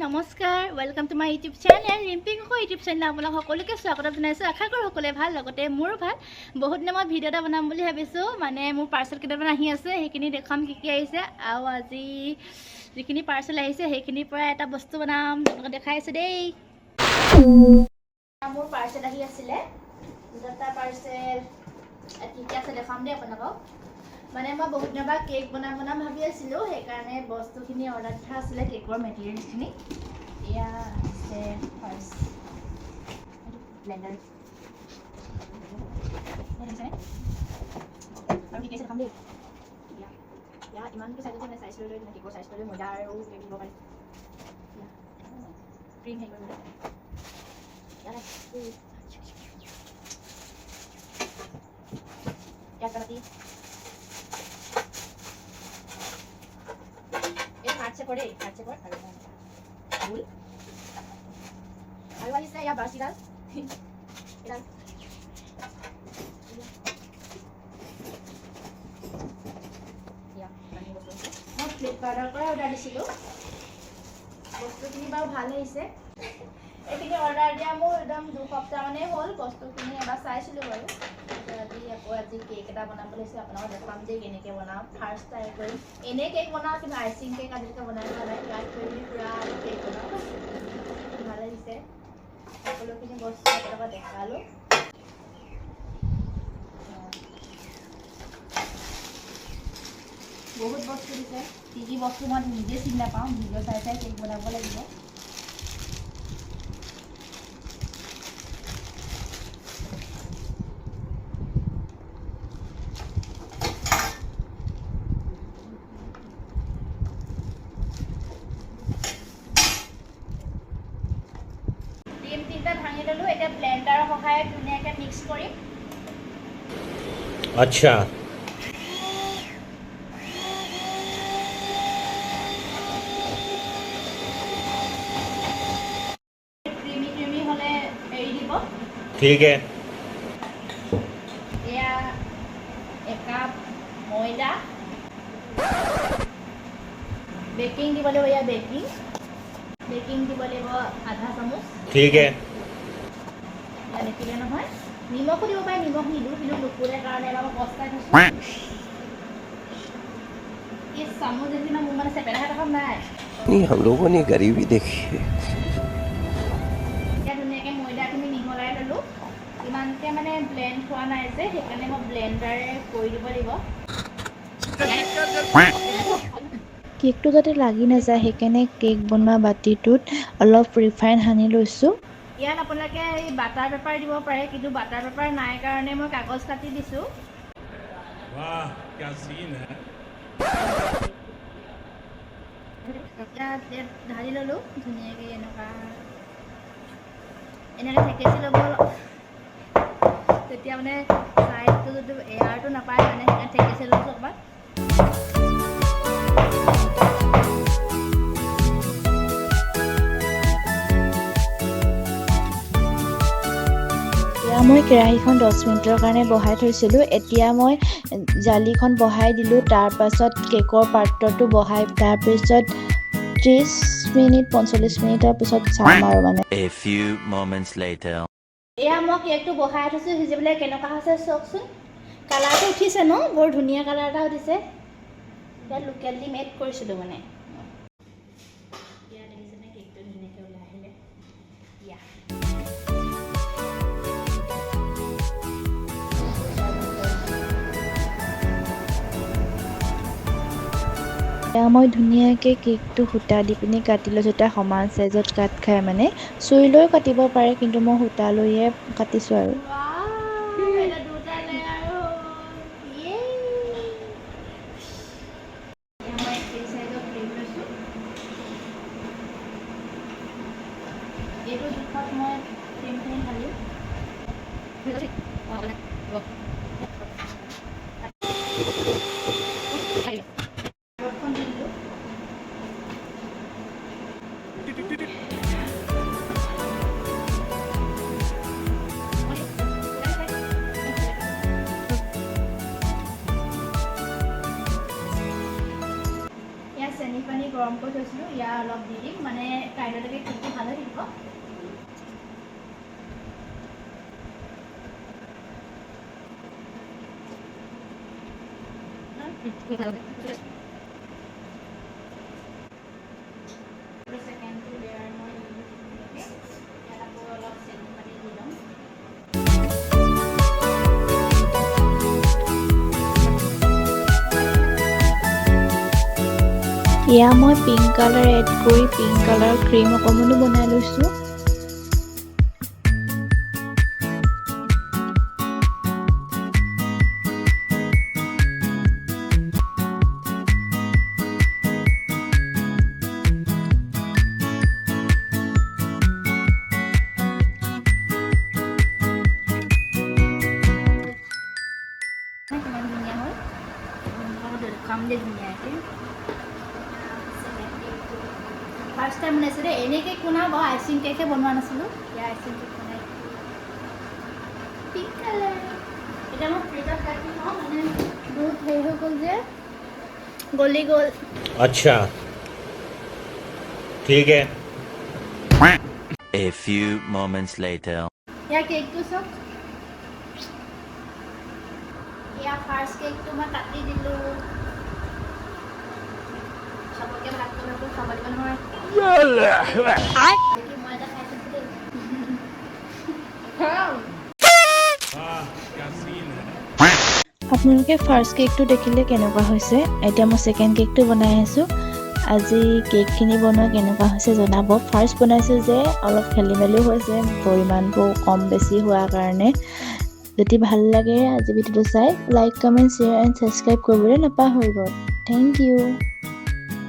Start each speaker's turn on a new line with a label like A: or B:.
A: নমস্কাৰ welcome to my YouTube channel Rimping Ko YouTube channel আপোনাক সকলোকে স্বাগতম জনাইছো আশা কৰো সকলোৱে ভাল লগতে মোৰ ভাল বহুত দিনৰ মই ভিডিও এটা বনাম বুলি ভাবিছো মানে মোৰ পাৰ্সেল কেইটামান আহি আছে সেইখিনি দেখাম কি কি আহিছে আৰু আজি যিখিনি পাৰ্সেল আহিছে সেইখিনিৰ পৰা এটা বস্তু বনাম আপোনাক দেখাইছো দেই মোৰ পাৰ্সেল আহি আছিলে দুটা পাৰ্সেল ঠিক আছে দেখাম দেই আপোনাক মানে মই বহুত দিনৰ পৰা কেক বনাম ভাবি আছিলো সেইকাৰণে বস্তুখিনি অৰ্ডাৰ দিয়া আছিলে কেকৰ মেটেৰিয়েলছখিনি ইয়া আছে ফাৰ্ষ্ট ব্লেন্ডাৰ আৰু কি কৈছে দেখাম দেই ইয়া ইমানটো চাইজ আছে চাইজ লৈ কেকৰ চাইজ লৈ ময়দা আৰু কেক দিব পাৰি ক্ৰীম হেৰি কৰিব ইয়াত বাতি हाथ से पड़े और फूल और वाली से या बासी डाल डाल या बनी बस्तु मैं फ्लिपकार्टर पर ऑर्डर दिसिलो बस्तुখিনি বাৰু ভাল হৈছে এখিনি অৰ্ডাৰ দিয়া মোৰ একদম 2 সপ্তাহ মানে হ'ল বস্তুখিনি এবাৰ চাইছিলো বাৰু আজি কেক এটা বনাম বুলি আছে আপোনাক দেখাম যে কেনেকৈ বনাম ফাৰ্স্ট ট্ৰাই কৰিম এনে কেক বনাওঁ কিন্তু আইচিং কেক আজিলৈকে বনাই পোৱা নাই ট্ৰাই কৰি পুৰা কেক বনাওঁ ভাল লাগিছে সকলোখিনি বস্তু আপোনালোকক দেখালোঁ বহুত বস্তু দিছে কি কি বস্তু মই নিজে চিনি নাপাওঁ ভিডিঅ' চাই চাই কেক বনাব লাগিব ভাঙি ললো এটা ব্লেন্ডাৰৰ সহায়ত ধুনীয়াকৈ মিক্স কৰিম
B: আচ্ছা
A: क्रीमी হলে এৰি দিব
B: ठीक है
A: এয়া এক কাপ ময়দা বেকিং দিব লাগিব এয়া বেকিং দিব লাগিব আধা চামুচ
B: ठीक है
A: দেখিলে নহয় নিমখো দিব পাৰি নিমখ নিদিওঁ কিন্তু নুপুৰে কাৰণে এবাৰ পস্তাই থৈছোঁ এই চামুচ দেখি না মোৰ মানে চেপেটা এখন নাই
C: हम लोगों ने गरीबी देखी है
A: এতিয়া ধুনীয়াকৈ ময়দাখিনি মিহলাই ল'লোঁ ইমানকৈ মানে ব্লেণ্ড হোৱা নাই যে সেইকাৰণে মই ব্লেণ্ডাৰে কৰি দিব লাগিব
D: কেকটো যাতে লাগি নাযায় সেইকাৰণে কেক বনোৱা বাতিটোত অলপ ৰিফাইন সানি লৈছোঁ
A: ইয়াত আপোনালোকে এই বাটাৰ পেপাৰ দিব পাৰে কিন্তু বাটাৰ পেপাৰ নাই কাৰণে মই কাগজ কাটি দিছোঁ
B: वाह क्या सीन है
A: ইয়াত ঢালি ল'লোঁ ধুনীয়াকৈ এনেকৈ থেকেচি ল'ব তেতিয়া মানে ছাইডটো যদি এয়াৰটো নাপায় মানে সেইকাৰণে থেকেচি লৈছোঁ অকণমান
D: মই কেৰাহীখন 10 মিনিটৰ কাৰণে বহাই থৈছিলোঁ এতিয়া মই জালিখন বহাই দিলোঁ তাৰপাছত কেকৰ পাত্ৰটো বহাই তাৰপিছত 30 মিনিট 45 মিনিটৰ পিছত চাম আৰু মানে
E: A few moments later
A: এয়া মই কেকটো বহাই থৈছোঁ সিজিবলৈ কেনেকুৱা হৈছে চাওকচোন কালাৰটো উঠিছে ন বৰ ধুনীয়া কালাৰ এটা উঠিছে ইয়াত লোকেল ডিম এড কৰিছিলোঁ মানে ইয়াত দেখিছেনে কেকটো ধুনীয়াকৈ ওলাই আহিলে ইয়া
D: এতিয়া মই ধুনীয়াকৈ কেকটো সূতা দি পিনি কাটি লৈছোঁ এটা সমান চাইজত কাট খাই মানে চুই লৈ কাটিব পাৰে কিন্তু মই সূতা লৈয়ে কাটিছোঁ আৰু
A: এটা দুটা লেয়াৰ হ'ল ইয়ে মই এই সাইজত ক্ৰীম লৈছোঁ এইটো জোখত মই ক্ৰীমখিনি ঢালিম ৰ'দখন দি দিলোঁ চেনি পানী গৰম কৰি থৈছিলোঁ ইয়াৰ অলপ দি দিম মানে কাইলৈলৈকে কেকটো ভাল হৈ থাকিব। Second layer মই ইয়াত আকৌ অলপ চেনি পানী দি ল'ম।
D: এয়া মই পিংক কালাৰ এড কৰি পিংক কালাৰ ক্ৰীম অকণমানো বনাই লৈছোঁ।
A: কিমান ধুনীয়া হ'ল খাম দে ধুনীয়াকৈ। ফাৰ্ষ্ট টাইম বনাইছোঁ দেই, এনেই কেক বনাওঁ বাৰু, আইচিং কেকহে বনোৱা নাছিলোঁ। এতিয়া আইচিং কেক বনাই পিংক কালাৰ। এতিয়া মই ফ্ৰিজত ৰাখি থওঁ, মানে বহুত হেৰি হৈ গ'ল যে গলি গ'ল।
B: अच्छा ठीक है।
E: A few moments later.
A: ইয়াৰ কেকটো চাওক, ইয়াৰ ফাৰ্ষ্ট কেকটো মই কাটি দিলোঁ। চবকে ভাগ কৰি খাব দিব নহয়। দেখি মই এটা খাই থাকোঁ দেই।
B: वाह क्या सीन है।
D: আপোনালোকে ফাৰ্ষ্ট কেকটো দেখিলে কেনেকুৱা হৈছে। এতিয়া মই ছেকেণ্ড কেকটো বনাই আছোঁ। আজি কেকখিনি বনোৱা কেনেকুৱা হৈছে জনাব। ফাৰ্ষ্ট বনাইছোঁ যে অলপ খেলি মেলিও হৈছে, পৰিমাণটো কম বেছি হোৱাৰ কাৰণে। যদি ভাল লাগে আজি ভিডিঅ'টো চাই like comment share and subscribe কৰিবলৈ নাপাহৰিব। Thank U.